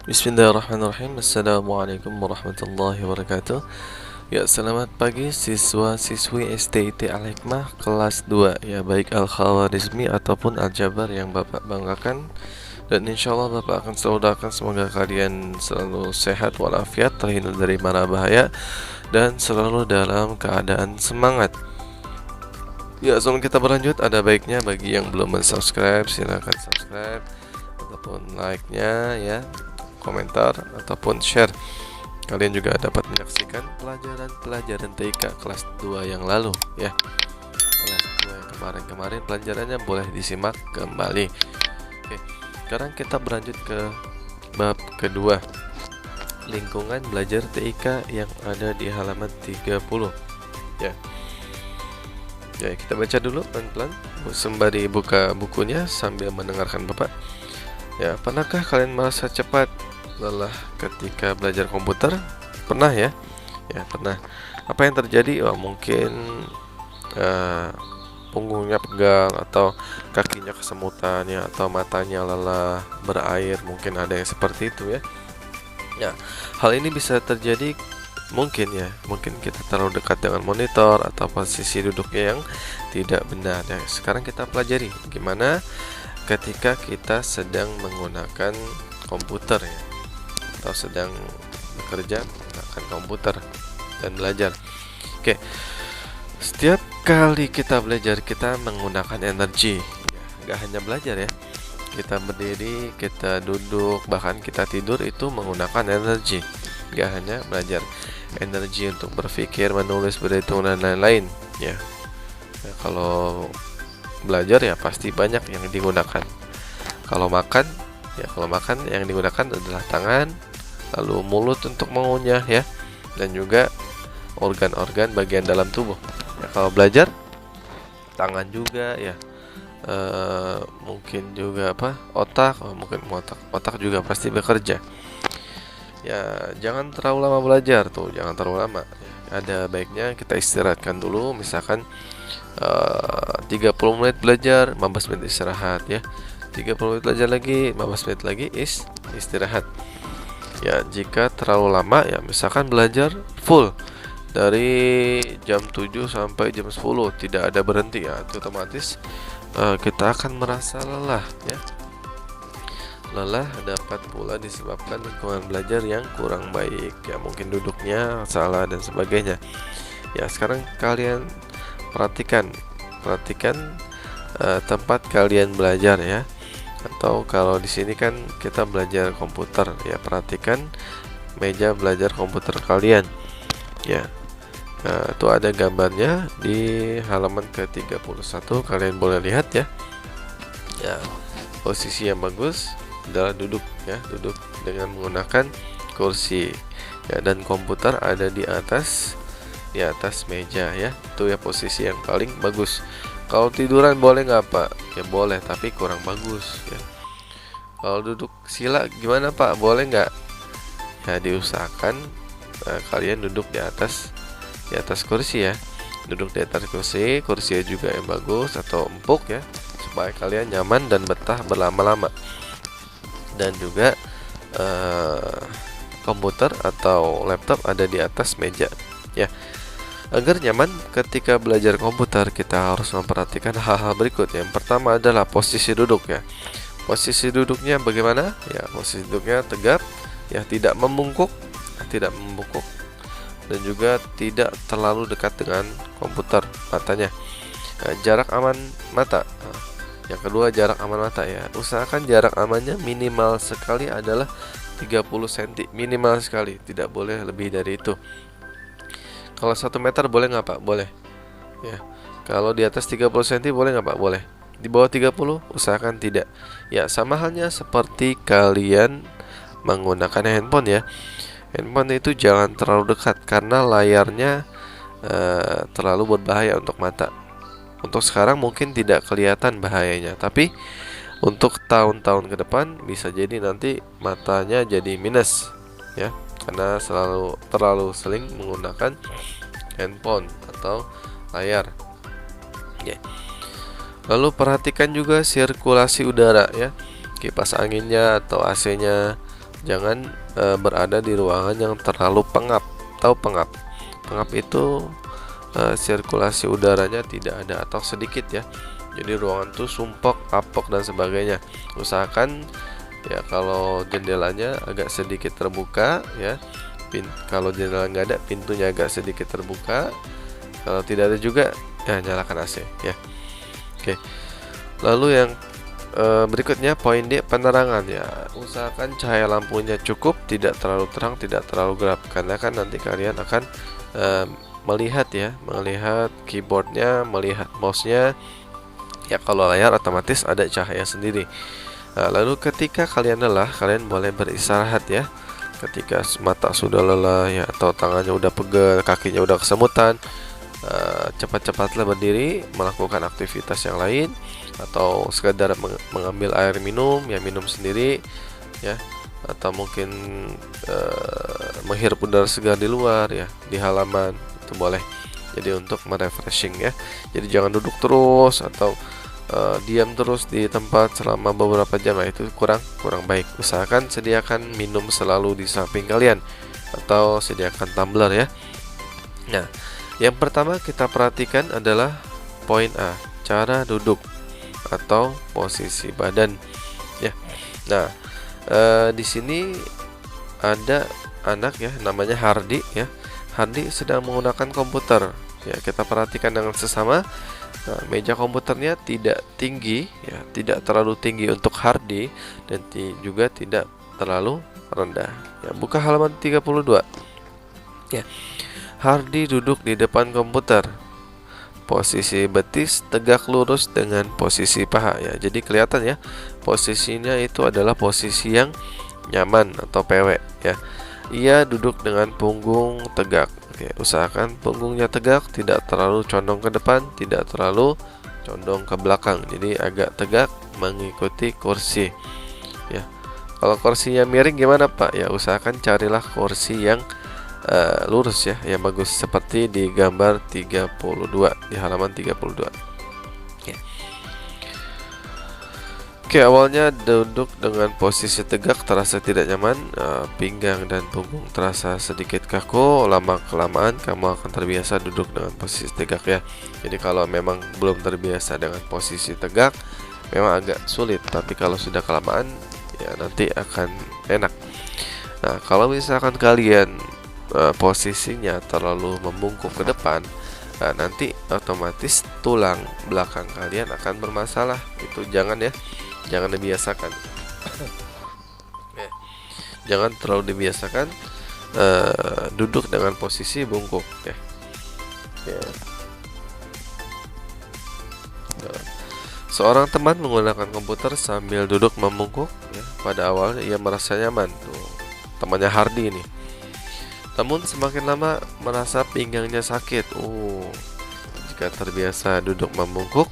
Bismillahirrahmanirrahim. Assalamualaikum warahmatullahi wabarakatuh. Ya, selamat pagi siswa-siswi STIT Al-Hikmah kelas 2, ya, baik Al-Khawarizmi ataupun Al-Jabar yang Bapak banggakan. Dan insya Allah Bapak akan selalu doakan semoga kalian selalu sehat walafiat, terhindar dari mara bahaya, dan selalu dalam keadaan semangat. Ya, sebelum kita berlanjut, ada baiknya bagi yang belum subscribe, silakan subscribe ataupun like-nya, ya, komentar ataupun share. Kalian juga dapat menyaksikan pelajaran-pelajaran TK kelas 2 yang lalu, ya. Kelas 2 yang kemarin pelajarannya boleh disimak kembali. Oke, sekarang kita berlanjut ke bab kedua, lingkungan belajar TIK, yang ada di halaman 30, ya. Ya, kita baca dulu pelan-pelan sembari buka bukunya sambil mendengarkan Bapak. Ya, pernahkah kalian merasa cepat lelah ketika belajar komputer? Pernah, ya? Ya, pernah. Apa yang terjadi? Oh, mungkin punggungnya pegal, atau kakinya kesemutan, ya, atau matanya lelah, berair, mungkin ada yang seperti itu, ya. Ya, hal ini bisa terjadi mungkin kita terlalu dekat dengan monitor atau posisi duduknya yang tidak benar, ya. Sekarang kita pelajari gimana ketika kita sedang menggunakan komputer, ya, atau sedang bekerja menggunakan komputer dan belajar. Oke, setiap kali kita belajar kita menggunakan energi, ya, gak hanya belajar, ya. Kita berdiri, kita duduk, bahkan kita tidur itu menggunakan energi. Gak hanya belajar, energi untuk berpikir, menulis, berhitung, dan lain-lain, ya. Nah, kalau belajar ya pasti banyak yang digunakan. Kalau makan yang digunakan adalah tangan, lalu mulut untuk mengunyah, ya, dan juga organ-organ bagian dalam tubuh. Ya, kalau belajar tangan juga, ya. Mungkin juga otak juga pasti bekerja. Ya, jangan terlalu lama belajar tuh, jangan terlalu lama. Ada baiknya kita istirahatkan dulu, misalkan 30 menit belajar, 15 menit istirahat, ya. 30 menit belajar lagi, 15 menit lagi istirahat. Ya, jika terlalu lama, ya, misalkan belajar full dari jam 7 sampai jam 10 tidak ada berhenti, ya, itu otomatis kita akan merasa lelah, ya. Lelah dapat pula disebabkan lingkungan belajar yang kurang baik, ya, mungkin duduknya salah dan sebagainya. Ya, sekarang kalian perhatikan tempat kalian belajar, ya. Atau kalau di sini kan kita belajar komputer, ya, perhatikan meja belajar komputer kalian, ya. Nah, itu ada gambarnya di halaman ke-31, kalian boleh lihat, ya. Ya, posisi yang bagus adalah duduk, ya, duduk dengan menggunakan kursi, ya, dan komputer ada di atas meja, ya. Itu ya posisi yang paling bagus. Kalau tiduran boleh nggak, Pak? Ya boleh, tapi kurang bagus, ya. Kalau duduk sila gimana, Pak? Boleh nggak? Ya, diusahakan kalian duduk di atas kursi, ya. Duduk di atas kursi juga yang bagus atau empuk, ya, supaya kalian nyaman dan betah berlama-lama. Dan juga komputer atau laptop ada di atas meja, ya. Agar nyaman ketika belajar komputer, kita harus memperhatikan hal-hal berikut. Yang pertama adalah posisi duduk, ya. Posisi duduknya bagaimana? Ya, posisi duduknya tegap, ya, tidak membungkuk, dan juga tidak terlalu dekat dengan komputer matanya. Jarak aman mata. Yang kedua, jarak aman mata, ya. Usahakan jarak amannya minimal sekali adalah 30 cm, minimal sekali, tidak boleh lebih dari itu. Kalau 1 meter boleh nggak, Pak? Boleh, ya. Kalau di atas 30 cm boleh nggak, Pak? Boleh. Di bawah 30 usahakan tidak. Ya, sama halnya seperti kalian menggunakan handphone, ya. Handphone itu jangan terlalu dekat karena layarnya terlalu berbahaya untuk mata. Untuk sekarang mungkin tidak kelihatan bahayanya, tapi untuk tahun-tahun ke depan bisa jadi nanti matanya jadi minus, ya, karena terlalu sering menggunakan handphone atau layar, ya. Lalu perhatikan juga sirkulasi udara, ya, kipas anginnya atau AC-nya jangan berada di ruangan yang terlalu pengap. Tahu pengap? Pengap itu sirkulasi udaranya tidak ada atau sedikit ya. Jadi ruangan tuh sumpek, apok dan sebagainya. Usahakan ya kalau jendelanya agak sedikit terbuka ya. Kalau jendela nggak ada, pintunya agak sedikit terbuka. Kalau tidak ada juga, ya nyalakan AC ya. Oke. Lalu yang berikutnya poin D, penerangan ya. Usahakan cahaya lampunya cukup, tidak terlalu terang, tidak terlalu gelap, karena kan nanti kalian akan melihat keyboardnya, melihat mouse-nya. Ya kalau layar otomatis ada cahaya sendiri. Lalu ketika kalian lelah, kalian boleh beristirahat ya. Ketika mata sudah lelah ya, atau tangannya udah pegel, kakinya udah kesemutan, cepat-cepatlah berdiri, melakukan aktivitas yang lain, atau sekedar mengambil air minum, ya minum sendiri ya, atau mungkin menghirup udara segar di luar ya, di halaman, itu boleh. Jadi untuk merefreshing ya. Jadi jangan duduk terus atau diam terus di tempat selama beberapa jam, itu kurang baik. Usahakan sediakan minum selalu di samping kalian, atau sediakan tumbler ya. Nah, yang pertama kita perhatikan adalah poin A, cara duduk atau posisi badan ya. Nah, di sini ada anak ya, namanya Hardi ya. Hardi sedang menggunakan komputer ya. Kita perhatikan dengan sesama. Nah, meja komputernya tidak tinggi ya, tidak terlalu tinggi untuk Hardi, dan juga tidak terlalu rendah ya. Buka halaman 32 ya. Hardi duduk di depan komputer. Posisi betis tegak lurus dengan posisi paha ya. Jadi kelihatan ya, posisinya itu adalah posisi yang nyaman atau PW ya. Ia duduk dengan punggung tegak. Oke, usahakan punggungnya tegak, tidak terlalu condong ke depan, tidak terlalu condong ke belakang. Jadi agak tegak mengikuti kursi. Ya. Kalau kursinya miring gimana, Pak? Ya, usahakan carilah kursi yang lurus ya, yang bagus, seperti di gambar 32, di halaman 32. Ya. Oke, awalnya duduk dengan posisi tegak terasa tidak nyaman, pinggang dan punggung terasa sedikit kaku. Lama-kelamaan kamu akan terbiasa duduk dengan posisi tegak ya. Jadi kalau memang belum terbiasa dengan posisi tegak, memang agak sulit. Tapi kalau sudah kelamaan, ya nanti akan enak. Nah, kalau misalkan kalian posisinya terlalu membungkuk ke depan, nanti otomatis tulang belakang kalian akan bermasalah. Itu jangan ya. Jangan dibiasakan. Jangan terlalu dibiasakan duduk dengan posisi bungkuk ya. Seorang teman menggunakan komputer sambil duduk membungkuk ya. Pada awalnya ia merasa nyaman. Tuh, temannya Hardi ini. Namun semakin lama merasa pinggangnya sakit. Jika terbiasa duduk membungkuk,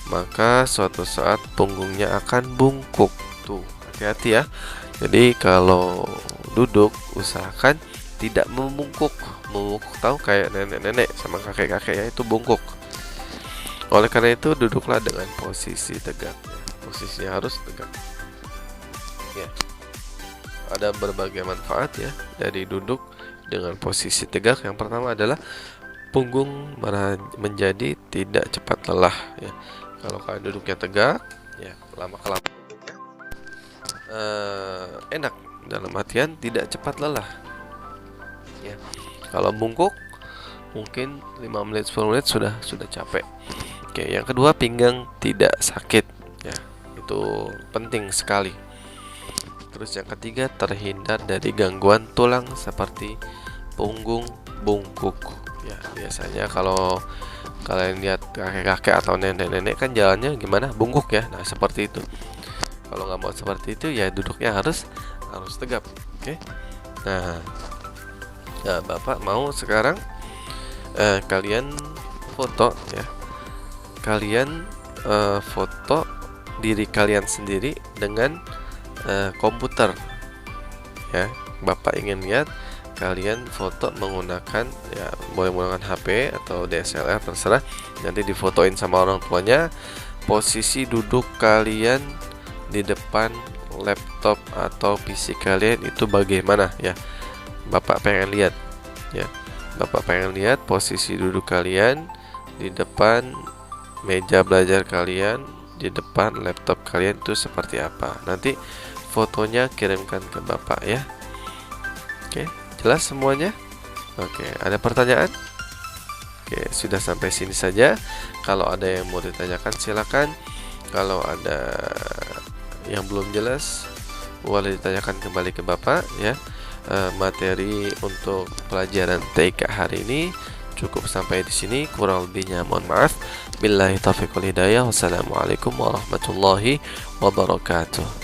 maka suatu saat punggungnya akan bungkuk. Tuh, hati-hati ya. Jadi kalau duduk usahakan tidak membungkuk. Membungkuk tahu kayak nenek-nenek sama kakek-kakek ya, itu bungkuk. Oleh karena itu duduklah dengan posisi tegak ya. Posisinya harus tegak. Ya. Ada berbagai manfaat ya dari duduk dengan posisi tegak. Yang pertama adalah punggung menjadi tidak cepat lelah ya. Kalau kalian duduknya tegak, ya lama-kelamaan enak, dalam artian tidak cepat lelah. Ya. Kalau bungkuk, mungkin 5 menit 10 menit sudah capek. Oke, yang kedua pinggang tidak sakit, ya itu penting sekali. Terus yang ketiga terhindar dari gangguan tulang seperti punggung bungkuk. Ya biasanya kalau kalian lihat kakek-kakek atau nenek-nenek kan jalannya gimana? Bungkuk ya. Nah, seperti itu. Kalau nggak mau seperti itu ya duduknya harus tegap. Oke. Nah, Bapak mau sekarang kalian foto ya. Kalian foto diri kalian sendiri dengan komputer. Ya, Bapak ingin lihat kalian foto menggunakan ya, boleh menggunakan HP atau DSLR terserah. Nanti difotoin sama orang tuanya. Posisi duduk kalian di depan laptop atau PC kalian itu bagaimana ya. Bapak pengen lihat ya. Bapak pengen lihat posisi duduk kalian di depan meja belajar kalian, di depan laptop kalian itu seperti apa. Nanti fotonya kirimkan ke Bapak ya. Oke, jelas semuanya? Oke, ada pertanyaan? Oke, sudah sampai sini saja. Kalau ada yang mau ditanyakan silakan. Kalau ada yang belum jelas boleh ditanyakan kembali ke Bapak ya. Materi untuk pelajaran TK hari ini cukup sampai di sini. Kurang lebihnya mohon maaf. Billahi taufiq wal hidayah. Wassalamualaikum warahmatullahi wabarakatuh.